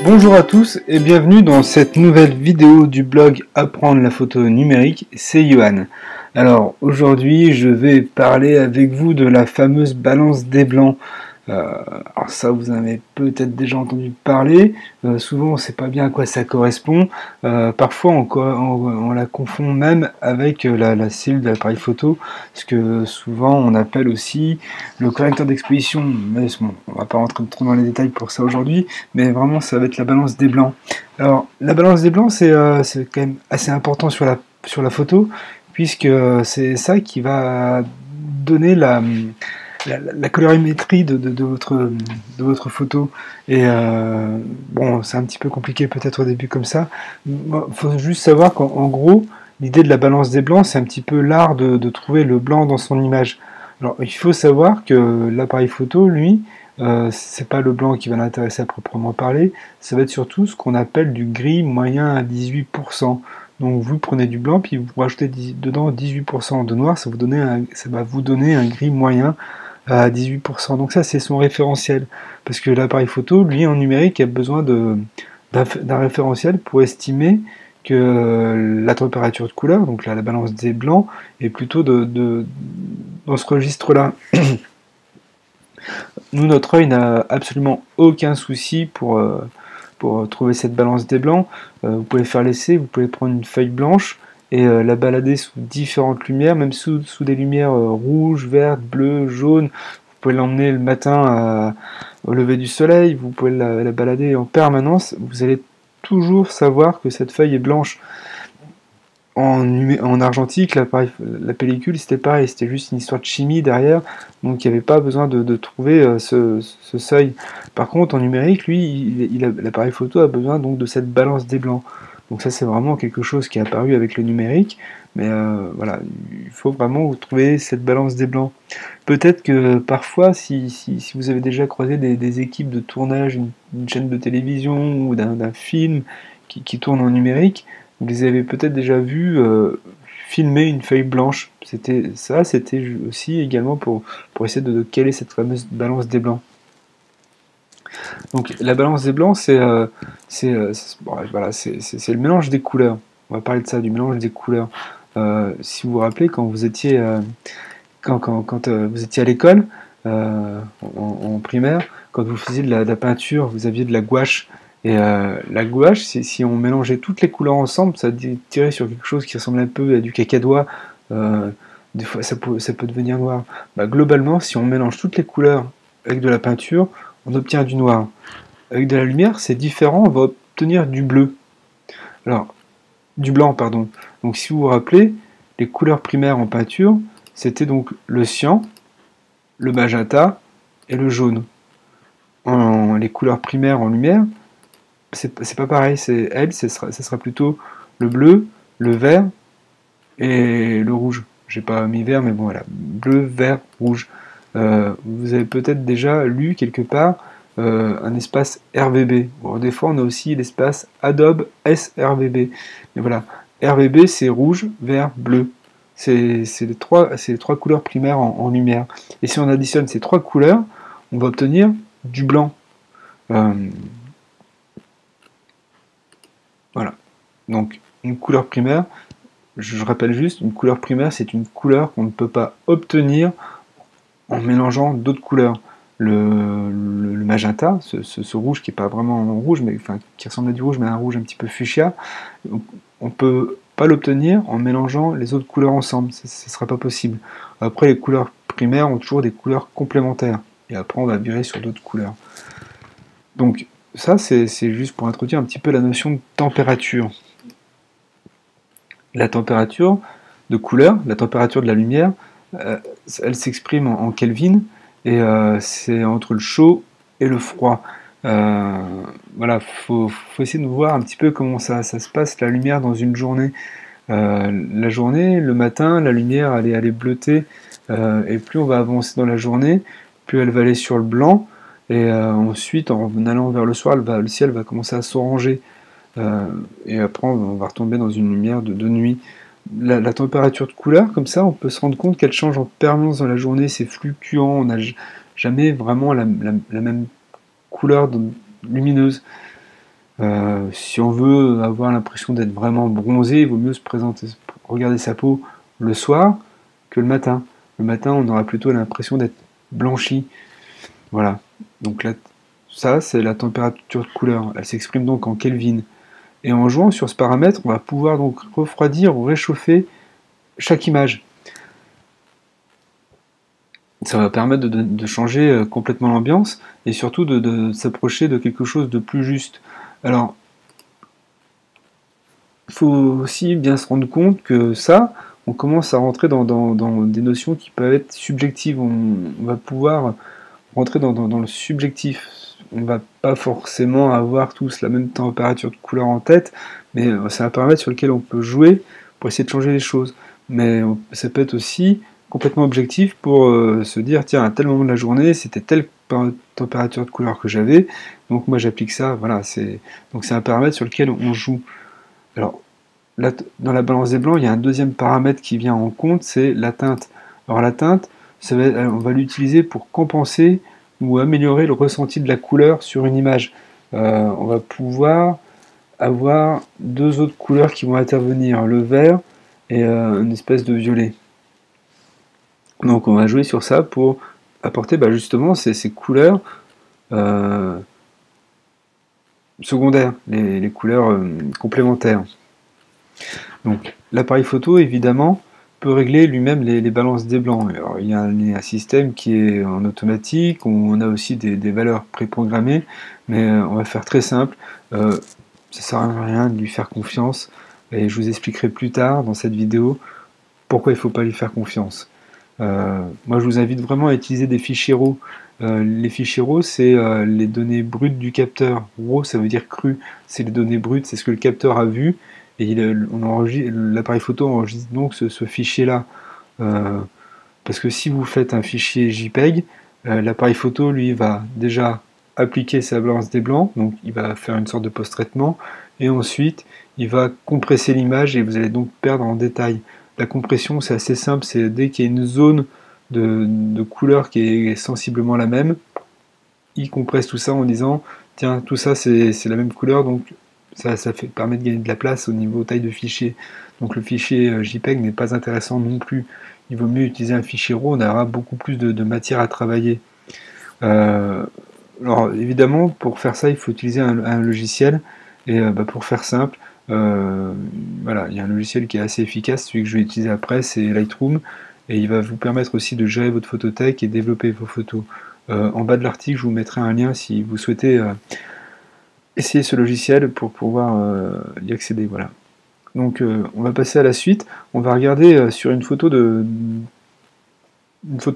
Bonjour à tous et bienvenue dans cette nouvelle vidéo du blog Apprendre la photo numérique, c'est Johan. Alors aujourd'hui je vais parler avec vous de la fameuse balance des blancs. Alors ça vous en avez peut-être déjà entendu parler, souvent on ne sait pas bien à quoi ça correspond, parfois on la confond même avec la cellule de l'appareil photo, ce que souvent on appelle aussi le correcteur d'exposition, mais bon, on va pas rentrer trop dans les détails pour ça aujourd'hui, mais vraiment ça va être la balance des blancs. Alors la balance des blancs c'est quand même assez important sur la photo, puisque c'est ça qui va donner la colorimétrie de votre photo. Et bon, c'est un petit peu compliqué peut-être au début comme ça. Il faut juste savoir qu'en gros, l'idée de la balance des blancs, c'est un petit peu l'art de trouver le blanc dans son image. Alors, il faut savoir que l'appareil photo, lui, c'est pas le blanc qui va l'intéresser à proprement parler, ça va être surtout ce qu'on appelle du gris moyen à 18%. Donc vous prenez du blanc, puis vous rajoutez dedans 18% de noir, ça va vous donner un gris moyen à 18%. Donc ça, c'est son référentiel. Parce que l'appareil photo, lui, en numérique, a besoin d'un référentiel pour estimer que la température de couleur, donc là, la balance des blancs, est plutôt dans ce registre-là. Nous, notre œil n'a absolument aucun souci pour trouver cette balance des blancs. Vous pouvez faire l'essai, vous pouvez prendre une feuille blanche et la balader sous différentes lumières, même sous des lumières rouges, vertes, bleues, jaunes. Vous pouvez l'emmener le matin au lever du soleil, vous pouvez la balader en permanence. Vous allez toujours savoir que cette feuille est blanche. En argentique, la pellicule, c'était pareil, c'était juste une histoire de chimie derrière, donc il n'y avait pas besoin de trouver ce seuil. Par contre, en numérique, lui, l'appareil photo a besoin donc de cette balance des blancs. Donc ça, c'est vraiment quelque chose qui est apparu avec le numérique, mais voilà, il faut vraiment trouver cette balance des blancs. Peut-être que parfois, si vous avez déjà croisé des équipes de tournage, une chaîne de télévision ou d'un film qui tourne en numérique, vous les avez peut-être déjà vus filmer une feuille blanche. C'était aussi également pour essayer de caler cette fameuse balance des blancs. Donc la balance des blancs, voilà, c'est le mélange des couleurs. On va parler de ça, du mélange des couleurs. Si vous vous rappelez, quand vous étiez, vous étiez à l'école, en primaire, quand vous faisiez de la peinture, vous aviez de la gouache. Et la gouache, si on mélangeait toutes les couleurs ensemble, ça tirait sur quelque chose qui ressemble un peu à du cacadois. Des fois, ça peut devenir noir. Bah, globalement, si on mélange toutes les couleurs avec de la peinture, on obtient du noir. Avec de la lumière, c'est différent, on va obtenir du bleu. Alors, du blanc, pardon. Donc, si vous vous rappelez, les couleurs primaires en peinture, c'était donc le cyan, le magenta et le jaune. Les couleurs primaires en lumière, c'est pas pareil, ce sera plutôt le bleu, le vert et le rouge. J'ai pas mis vert, mais bon voilà, bleu, vert, rouge. Vous avez peut-être déjà lu quelque part un espace RVB. Bon, des fois, on a aussi l'espace Adobe sRVB. Mais voilà, RVB, c'est rouge, vert, bleu. C'est les trois couleurs primaires en lumière. Et si on additionne ces trois couleurs, on va obtenir du blanc. Voilà. Donc, une couleur primaire, je rappelle juste, une couleur primaire, c'est une couleur qu'on ne peut pas obtenir en mélangeant d'autres couleurs. Le magenta, ce rouge qui n'est pas vraiment un rouge, mais enfin, qui ressemble à du rouge, mais un rouge un petit peu fuchsia, on ne peut pas l'obtenir en mélangeant les autres couleurs ensemble. Ce ne sera pas possible. Après, les couleurs primaires ont toujours des couleurs complémentaires. Et après, on va virer sur d'autres couleurs. Donc, ça, c'est juste pour introduire un petit peu la notion de température. La température de couleur, la température de la lumière, elle s'exprime en Kelvin, et c'est entre le chaud et le froid. Voilà, faut essayer de voir un petit peu comment ça se passe, la lumière dans une journée. La journée, le matin, la lumière elle est bleutée, et plus on va avancer dans la journée, plus elle va aller sur le blanc, et ensuite en allant vers le soir, le ciel va commencer à s'oranger, et après on va retomber dans une lumière de nuit. La température de couleur, comme ça, on peut se rendre compte qu'elle change en permanence dans la journée, c'est fluctuant, on n'a jamais vraiment la même couleur lumineuse. Si on veut avoir l'impression d'être vraiment bronzé, il vaut mieux regarder sa peau le soir que le matin. Le matin, on aura plutôt l'impression d'être blanchi. Voilà. Donc là, ça, c'est la température de couleur. Elle s'exprime donc en Kelvin. Et en jouant sur ce paramètre, on va pouvoir donc refroidir ou réchauffer chaque image. Ça va permettre de changer complètement l'ambiance et surtout de s'approcher de quelque chose de plus juste. Alors, il faut aussi bien se rendre compte que ça, on commence à rentrer dans des notions qui peuvent être subjectives. On va pouvoir rentrer dans le subjectif. On va pas forcément avoir tous la même température de couleur en tête, mais c'est un paramètre sur lequel on peut jouer pour essayer de changer les choses. Mais ça peut être aussi complètement objectif pour se dire, tiens, à tel moment de la journée, c'était telle température de couleur que j'avais, donc moi j'applique ça, voilà. Donc c'est un paramètre sur lequel on joue. Alors, là, dans la balance des blancs, il y a un deuxième paramètre qui vient en compte, c'est la teinte. Alors la teinte, on va l'utiliser pour compenser ou améliorer le ressenti de la couleur sur une image. On va pouvoir avoir deux autres couleurs qui vont intervenir, le vert et une espèce de violet. Donc on va jouer sur ça pour apporter justement ces couleurs secondaires, les couleurs complémentaires. Donc l'appareil photo, évidemment, peut régler lui-même les balances des blancs. Alors, il y a un système qui est en automatique, on a aussi des valeurs préprogrammées, mais on va faire très simple. Ça ne sert à rien de lui faire confiance, et je vous expliquerai plus tard dans cette vidéo pourquoi il ne faut pas lui faire confiance. Moi, je vous invite vraiment à utiliser des fichiers RAW. Les fichiers RAW, c'est les données brutes du capteur. RAW, ça veut dire cru. C'est les données brutes, c'est ce que le capteur a vu. Et l'appareil photo enregistre donc ce fichier-là. Parce que si vous faites un fichier JPEG, l'appareil photo, lui, va déjà appliquer sa balance des blancs. Donc, il va faire une sorte de post-traitement. Et ensuite, il va compresser l'image et vous allez donc perdre en détail. La compression, c'est assez simple, c'est dès qu'il y a une zone de couleur qui est sensiblement la même, il compresse tout ça en disant tiens, tout ça c'est la même couleur, donc ça permet de gagner de la place au niveau taille de fichier. Donc le fichier JPEG n'est pas intéressant non plus. Il vaut mieux utiliser un fichier RAW, on aura beaucoup plus de matière à travailler. Alors évidemment, pour faire ça, il faut utiliser un logiciel, et pour faire simple, voilà, il y a un logiciel qui est assez efficace, celui que je vais utiliser après, c'est Lightroom, et il va vous permettre aussi de gérer votre photothèque et développer vos photos. En bas de l'article, je vous mettrai un lien si vous souhaitez essayer ce logiciel pour pouvoir y accéder. Voilà. Donc on va passer à la suite. On va regarder sur une photo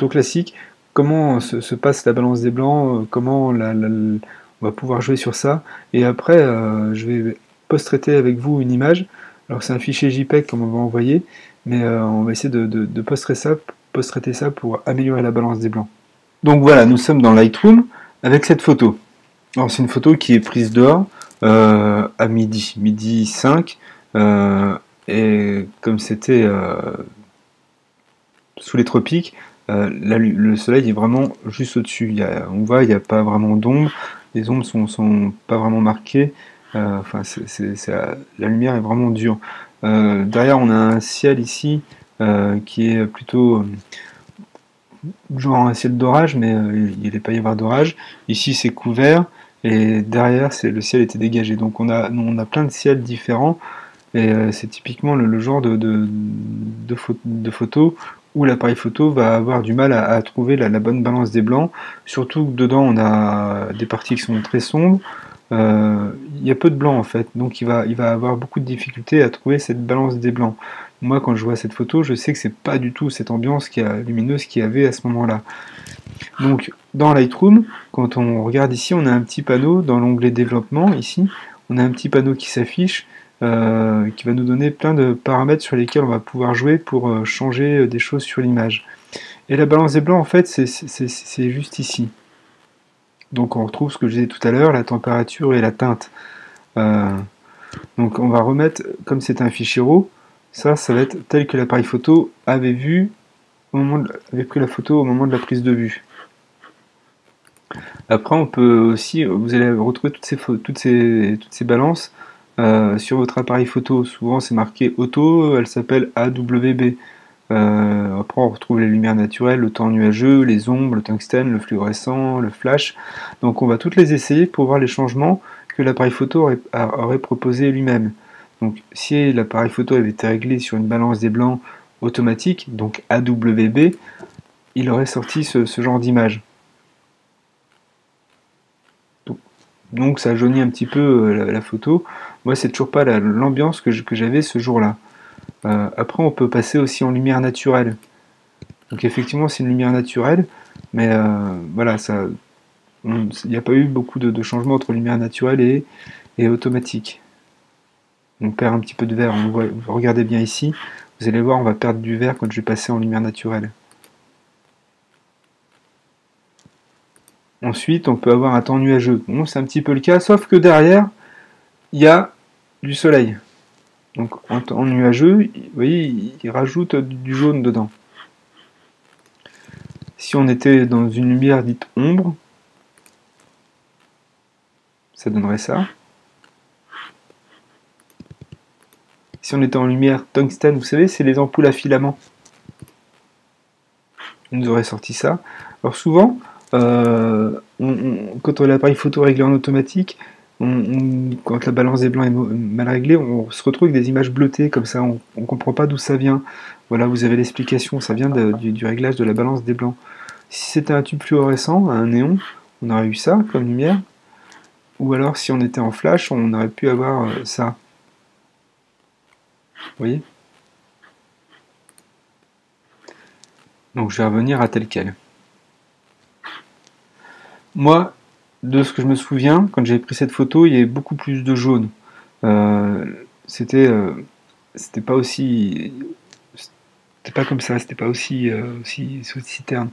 classique comment se passe la balance des blancs, comment on va pouvoir jouer sur ça. Et après, je vais post-traiter avec vous une image. Alors c'est un fichier JPEG comme on va envoyer, mais on va essayer de post-traiter ça pour améliorer la balance des blancs. Donc voilà, nous sommes dans Lightroom avec cette photo. Alors c'est une photo qui est prise dehors à midi 5, et comme c'était sous les tropiques, le soleil est vraiment juste au-dessus. On voit, il n'y a pas vraiment d'ombre, les ombres sont pas vraiment marquées, enfin la lumière est vraiment dure. Derrière on a un ciel ici qui est plutôt genre un ciel d'orage, mais il n'est pas y avoir d'orage. Ici c'est couvert, et derrière le ciel était dégagé. Donc on a plein de ciels différents, et c'est typiquement le genre de photo où l'appareil photo va avoir du mal à trouver la bonne balance des blancs, surtout que dedans on a des parties qui sont très sombres. Il y a peu de blanc en fait, donc il va avoir beaucoup de difficultés à trouver cette balance des blancs. Moi quand je vois cette photo, je sais que c'est pas du tout cette ambiance lumineuse qu'il y avait à ce moment-là. Donc dans Lightroom, quand on regarde ici, on a un petit panneau dans l'onglet développement, ici, on a un petit panneau qui s'affiche, qui va nous donner plein de paramètres sur lesquels on va pouvoir jouer pour changer des choses sur l'image. Et la balance des blancs, en fait, c'est juste ici. Donc on retrouve ce que je disais tout à l'heure, la température et la teinte. Donc on va remettre, comme c'est un fichier RAW, ça va être tel que l'appareil photo avait vu avait pris la photo au moment de la prise de vue. Après, on peut aussi, vous allez retrouver toutes ces balances sur votre appareil photo. Souvent, c'est marqué auto, elle s'appelle AWB. Après, on retrouve les lumières naturelles, le temps nuageux, les ombres, le tungstène, le fluorescent, le flash. Donc, on va toutes les essayer pour voir les changements que l'appareil photo aurait proposé lui-même. Donc, si l'appareil photo avait été réglé sur une balance des blancs automatique, donc AWB, il aurait sorti ce genre d'image. Donc ça jaunit un petit peu la photo. Moi, c'est toujours pas l'ambiance que j'avais ce jour-là. Après, on peut passer aussi en lumière naturelle. Donc effectivement, c'est une lumière naturelle, mais voilà, il n'y a pas eu beaucoup de changements entre lumière naturelle et automatique. On perd un petit peu de vert. Regardez bien ici. Vous allez voir, on va perdre du vert quand je vais passer en lumière naturelle. Ensuite, on peut avoir un temps nuageux. Bon, c'est un petit peu le cas, sauf que derrière, il y a du soleil. Donc en temps nuageux, vous voyez, il rajoute du jaune dedans. Si on était dans une lumière dite ombre, ça donnerait ça. Si on était en lumière tungstène, vous savez, c'est les ampoules à filaments. On nous aurait sorti ça. Alors souvent, quand on a l'appareil photo réglé en automatique, quand la balance des blancs est mal réglée, on se retrouve avec des images bleutées comme ça, on ne comprend pas d'où ça vient. Voilà, vous avez l'explication, ça vient du réglage de la balance des blancs. Si c'était un tube fluorescent, un néon, on aurait eu ça comme lumière. Ou alors si on était en flash, on aurait pu avoir ça. Vous voyez? Donc je vais revenir à tel quel. Moi, de ce que je me souviens, quand j'ai pris cette photo, il y avait beaucoup plus de jaune. Euh, c'était c'était pas aussi c'était pas comme ça, c'était pas aussi terne.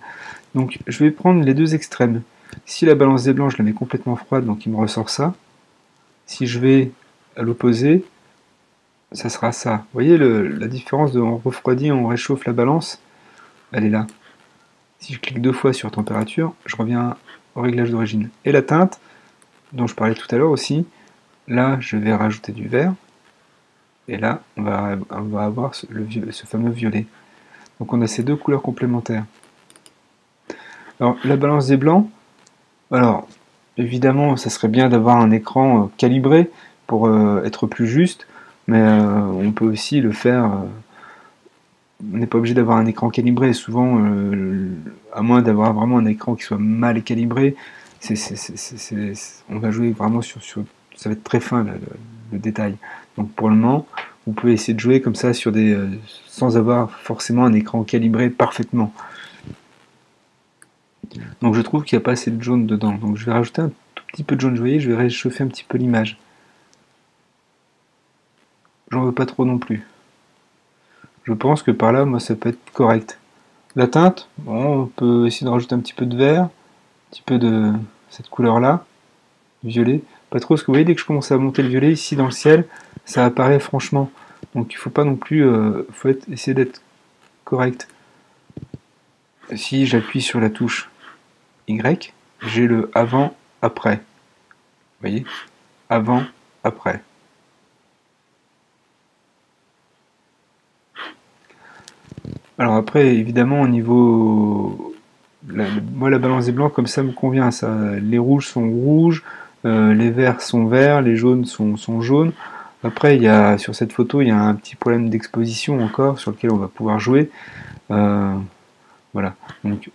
Donc je vais prendre les deux extrêmes. Si la balance des blancs, je la mets complètement froide, donc il me ressort ça. Si je vais à l'opposé, ça sera ça. Vous voyez la différence de on refroidit, on réchauffe la balance, elle est là. Si je clique deux fois sur température, je reviens au réglage d'origine. Et la teinte, dont je parlais tout à l'heure aussi, là je vais rajouter du vert, et là on va avoir ce fameux violet. Donc on a ces deux couleurs complémentaires. Alors la balance des blancs, alors évidemment ça serait bien d'avoir un écran calibré pour être plus juste, mais on peut aussi le faire. On n'est pas obligé d'avoir un écran calibré. Souvent, à moins d'avoir vraiment un écran qui soit mal calibré, on va jouer vraiment ça va être très fin le détail. Donc pour le moment, vous pouvez essayer de jouer comme ça sans avoir forcément un écran calibré parfaitement. Donc je trouve qu'il n'y a pas assez de jaune dedans. Donc je vais rajouter un tout petit peu de jaune. Vous voyez, je vais réchauffer un petit peu l'image. J'en veux pas trop non plus. Je pense que par là, moi, ça peut être correct. La teinte, bon, on peut essayer de rajouter un petit peu de vert, un petit peu de cette couleur-là, violet. Pas trop, parce que vous voyez, dès que je commence à monter le violet, ici dans le ciel, ça apparaît franchement. Donc il faut pas non plus, essayer d'être correct. Si j'appuie sur la touche Y, j'ai le avant-après. Vous voyez? Avant-après. Alors après, évidemment, au niveau... moi, la balance des blancs, comme ça me convient. Ça. Les rouges sont rouges, les verts sont verts, les jaunes sont jaunes. Après, sur cette photo, il y a un petit problème d'exposition encore, sur lequel on va pouvoir jouer. Voilà. Donc,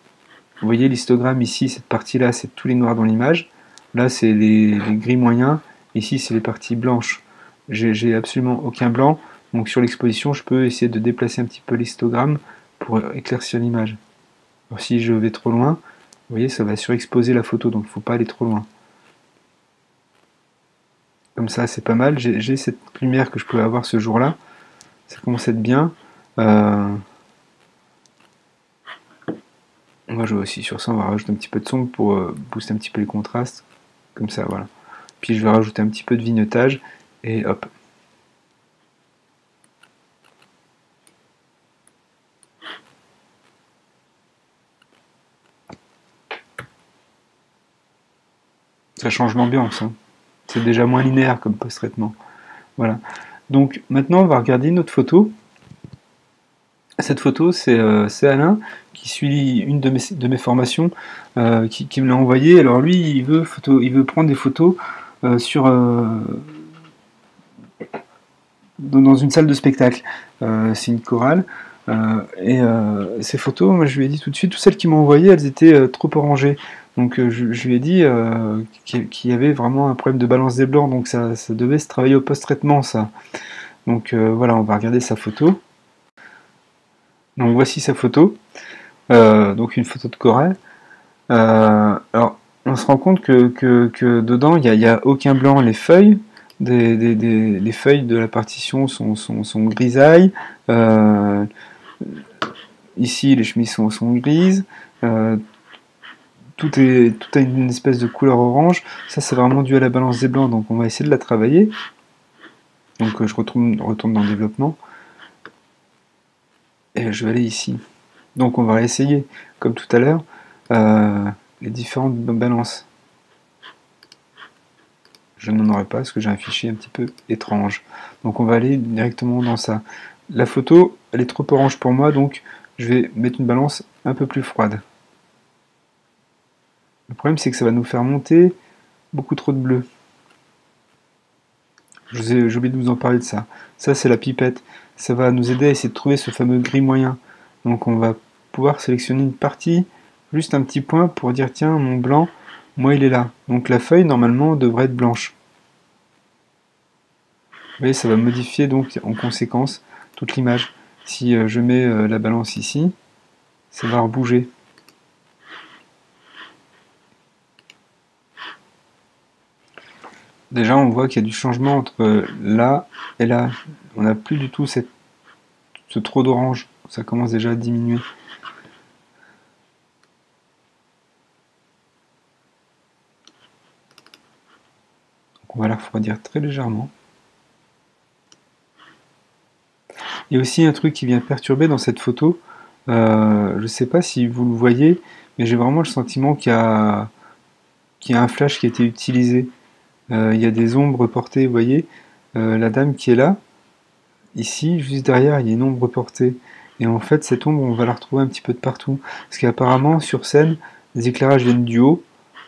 vous voyez l'histogramme ici, cette partie-là, c'est tous les noirs dans l'image. Là, c'est les gris moyens. Ici, c'est les parties blanches. J'ai absolument aucun blanc. Donc sur l'exposition, je peux essayer de déplacer un petit peu l'histogramme pour éclaircir l'image. Alors, si je vais trop loin, vous voyez, ça va surexposer la photo, donc il ne faut pas aller trop loin. Comme ça, c'est pas mal. J'ai cette lumière que je pouvais avoir ce jour-là. Ça commence à être bien. On va jouer aussi sur ça, on va rajouter un petit peu de sombre pour booster un petit peu les contrastes. Comme ça, voilà. Puis je vais rajouter un petit peu de vignetage, et hop. Ça change l'ambiance, hein. C'est déjà moins linéaire comme post-traitement. Voilà. Donc maintenant, on va regarder une autre photo. Cette photo, c'est Alain qui suit une de mes formations, qui me l'a envoyée. Alors lui, il veut prendre des photos dans une salle de spectacle. C'est une chorale. Ces photos, moi je lui ai dit tout de suite, toutes celles qu'il m'a envoyées, elles étaient trop orangées. Donc je lui ai dit qu'il y avait vraiment un problème de balance des blancs, donc ça devait se travailler au post-traitement, ça. Donc voilà, on va regarder sa photo. Donc voici sa photo, donc une photo de chorale. Alors on se rend compte que dedans il y a aucun blanc. Les feuilles les feuilles de la partition sont grisailles. Ici les chemises sont grises. Tout a une espèce de couleur orange. Ça c'est vraiment dû à la balance des blancs, donc on va essayer de la travailler. Donc je retourne dans le développement. Et je vais aller ici. Donc on va essayer, comme tout à l'heure, les différentes balances. Je n'en aurai pas parce que j'ai un fichier un petit peu étrange. Donc on va aller directement dans ça. La photo, elle est trop orange pour moi, donc je vais mettre une balance un peu plus froide. Le problème, c'est que ça va nous faire monter beaucoup trop de bleu. J'ai oublié de vous en parler de ça. Ça, c'est la pipette. Ça va nous aider à essayer de trouver ce fameux gris moyen. Donc on va pouvoir sélectionner une partie, juste un petit point pour dire tiens, mon blanc, moi il est là. Donc la feuille, normalement, devrait être blanche. Vous voyez, ça va modifier donc en conséquence toute l'image. Si je mets la balance ici, ça va rebouger. Déjà, on voit qu'il y a du changement entre là et là. On n'a plus du tout ce trop d'orange. Ça commence déjà à diminuer. Donc on va la refroidir très légèrement. Il y a aussi un truc qui vient perturber dans cette photo. Je ne sais pas si vous le voyez, mais j'ai vraiment le sentiment qu'il y a un flash qui a été utilisé. Il y a des ombres portées, vous voyez. La dame qui est là, ici, juste derrière, il y a une ombre portée. Et en fait, cette ombre, on va la retrouver un petit peu de partout. Parce qu'apparemment, sur scène, les éclairages viennent du haut,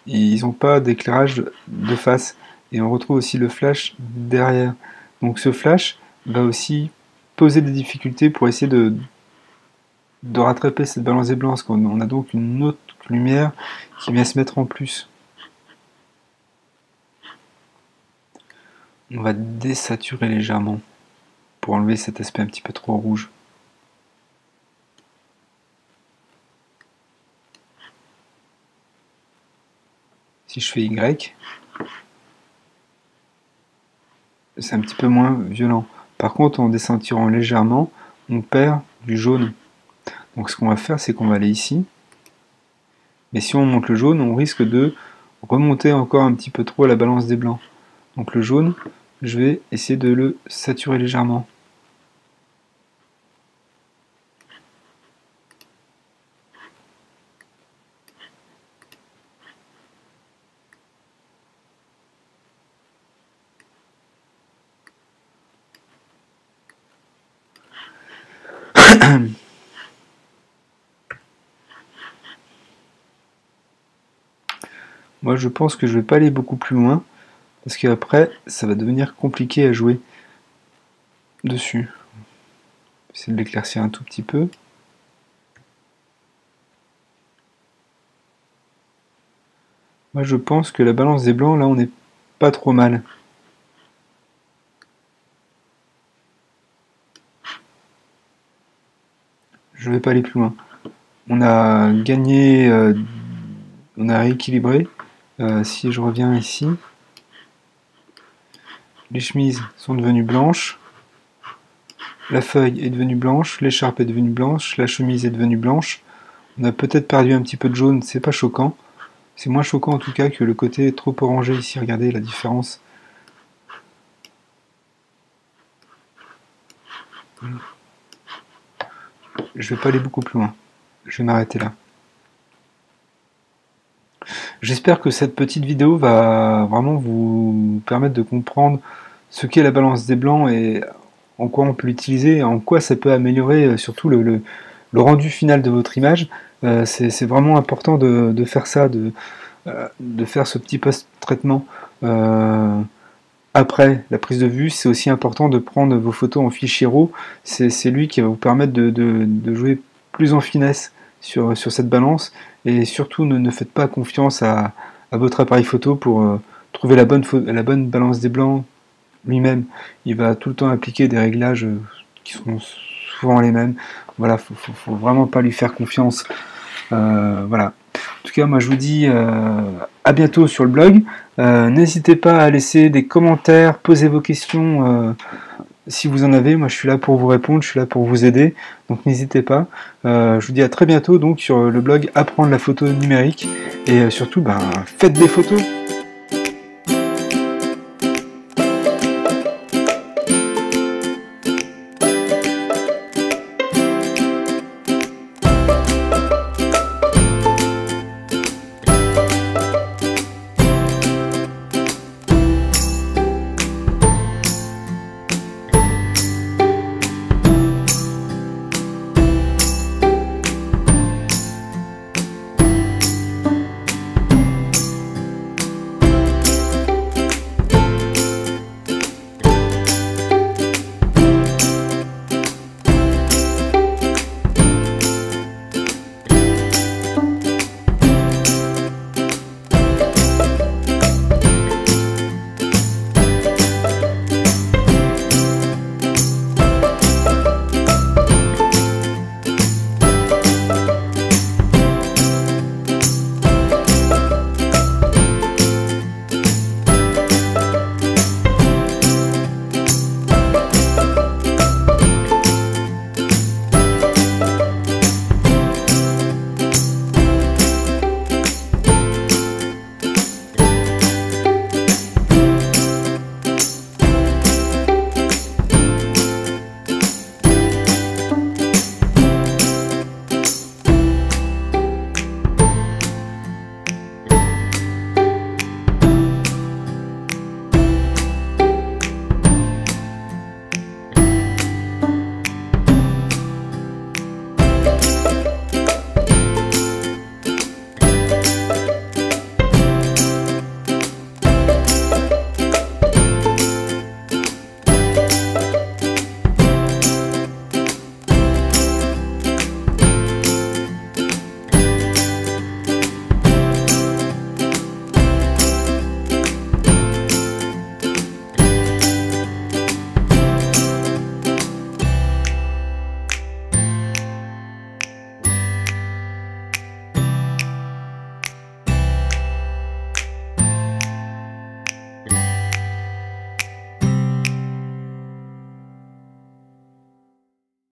et ils n'ont pas d'éclairage de face. Et on retrouve aussi le flash derrière. Donc ce flash va aussi poser des difficultés pour essayer de rattraper cette balance des blancs. Parce qu'on a donc une autre lumière qui vient se mettre en plus. On va désaturer légèrement pour enlever cet aspect un petit peu trop rouge. Si je fais Y, c'est un petit peu moins violent. Par contre, en désaturant légèrement, on perd du jaune. Donc ce qu'on va faire, c'est qu'on va aller ici. Mais si on monte le jaune, on risque de remonter encore un petit peu trop la balance des blancs. Donc le jaune, je vais essayer de le saturer légèrement. Moi je pense que je vais pas aller beaucoup plus loin, parce qu'après ça va devenir compliqué à jouer dessus. Essayer de l'éclaircir un tout petit peu. Moi je pense que la balance des blancs, là on n'est pas trop mal. Je vais pas aller plus loin. On a gagné, on a rééquilibré. Si je reviens ici, les chemises sont devenues blanches, la feuille est devenue blanche, l'écharpe est devenue blanche, la chemise est devenue blanche. On a peut-être perdu un petit peu de jaune, c'est pas choquant. C'est moins choquant en tout cas que le côté trop orangé ici, regardez la différence. Je vais pas aller beaucoup plus loin, je vais m'arrêter là. J'espère que cette petite vidéo va vraiment vous permettre de comprendre ce qu'est la balance des blancs et en quoi on peut l'utiliser, en quoi ça peut améliorer surtout le rendu final de votre image. C'est vraiment important de faire ça, de faire ce petit post-traitement après la prise de vue. C'est aussi important de prendre vos photos en fichier RAW. C'est lui qui va vous permettre de jouer plus en finesse sur cette balance, et surtout ne faites pas confiance à votre appareil photo pour trouver la bonne balance des blancs lui-même. Il va tout le temps appliquer des réglages qui sont souvent les mêmes. Voilà, faut vraiment pas lui faire confiance. Voilà. En tout cas, moi je vous dis à bientôt sur le blog. N'hésitez pas à laisser des commentaires, poser vos questions si vous en avez. Moi je suis là pour vous répondre, je suis là pour vous aider, donc n'hésitez pas. Je vous dis à très bientôt donc sur le blog Apprendre la photo numérique, et surtout faites des photos.